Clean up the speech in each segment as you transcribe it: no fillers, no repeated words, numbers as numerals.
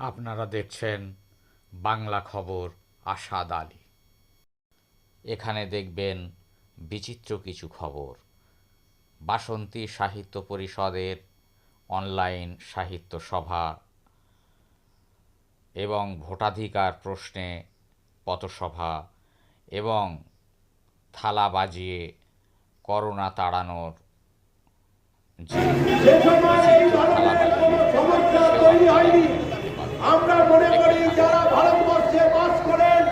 আপনারা দেখছেন বাংলা খবর আসাদ আলী। এখানে দেখবেন বিচিত্র কিছু খবর। বাসন্তী সাহিত্য পরিষদের অনলাইন সাহিত্য সভা এবং ভোটাধিকার প্রশ্নে পথসভা এবং থালা বাজিয়ে করোনা তাড়ানোর যে আমরা মনে করি যারা ভারতবর্ষে বাস করেন,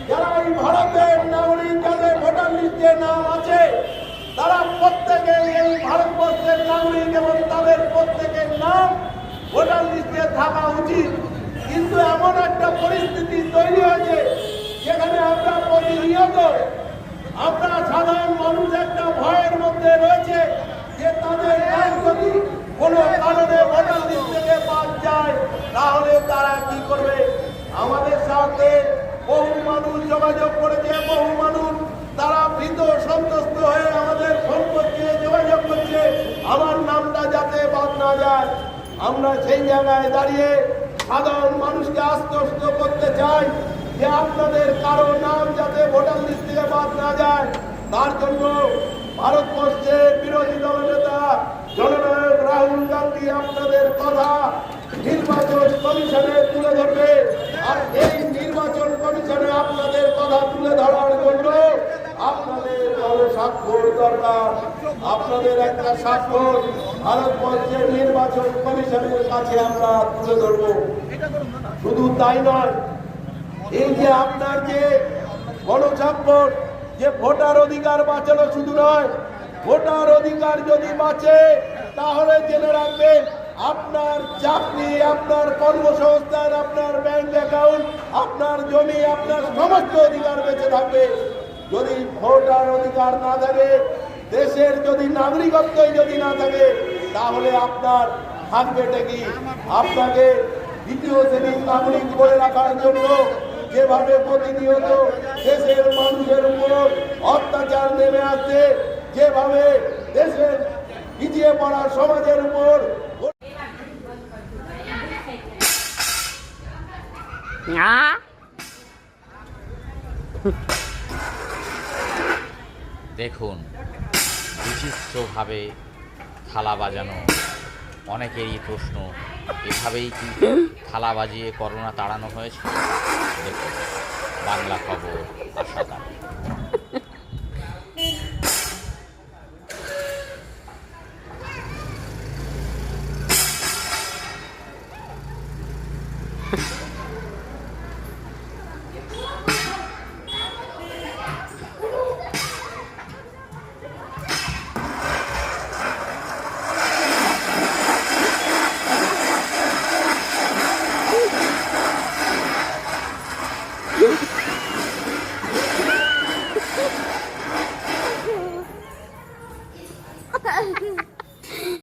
যারা এই ভারতের নাগরিক, যাদের ভোটার লিস্টে নাম আছে, তারা প্রত্যেকে এই ভারতবর্ষের নাগরিক এবং তাদের প্রত্যেকের নাম ভোটার লিস্টে থাকা উচিত। কিন্তু এমন একটা পরিস্থিতি তৈরি হয়েছে যেখানে আমরা প্রতিনিয়ত আমরা সাধারণ মানুষ একটা ভয়ের মধ্যে রয়েছে যে তাদের নাম যদি কোনো কারণে ভোটার লিস্ট থেকে বাদ যায় তাহলে তারা কি করবে। আমাদের সাথে বহু মানুষ যোগাযোগ করেছে, বহু মানুষ তারা ভীত সন্ত্রস্ত হয়ে আমাদের ফোন করছে, যোগাযোগ করছে আমার নামটা যাতে বাদ না যায়। আমরা সেই জায়গায় দাঁড়িয়ে সাধারণ মানুষকে আশ্বস্ত করতে চাই যে আপনাদের কারো নাম যাতে ভোটার লিস্ট থেকে বাদ না যায়, তার জন্য ভারতবর্ষের বিরোধী দলনেতা জননায়ক রাহুল গান্ধী আপনাদের কথা নির্বাচন কমিশনে তুলে ধরবে। আর এই নির্বাচন কমিশনে আপনাদের কথা তুলে ধরার জন্য আপনাদের ভালো স্বাক্ষর দরকার। আপনাদের একটা স্বাক্ষর ভারতবর্ষের নির্বাচন কমিশনের কাছে আমরা তুলে ধরব। শুধু তাই নয়, এই যে আপনার যে গণস্বাক্ষর, যে ভোটার অধিকার বাঁচানো শুধু নয়, ভোটার অধিকার যদি বাঁচে তাহলে জেনে রাখবেন আপনার চাকরি, আপনার কর্মসংস্থান, আপনার ব্যাংক অ্যাকাউন্ট, আপনার জমি, আপনার সমস্ত অধিকার বেঁচে থাকবে। যদি ভোটার অধিকার না থাকে, দেশের যদি নাগরিকত্বই যদি না থাকে, তাহলে আপনার থাকবেটা কি? আপনাকে দ্বিতীয় শ্রেণীর নাগরিক করে রাখার জন্য যেভাবে প্রতিনিয়ত দেশের মানুষের উপর অত্যাচার নেমে আসছে, যেভাবে দেশের পিছিয়ে পড়া সমাজের উপর দেখুন বিচিত্রভাবে থালা বাজানো। অনেকেরই প্রশ্ন, এভাবেই কি থালা বাজিয়ে করোনা তাড়ানো হয়েছে? দেখুন বাংলা খবর আসাদ আলী।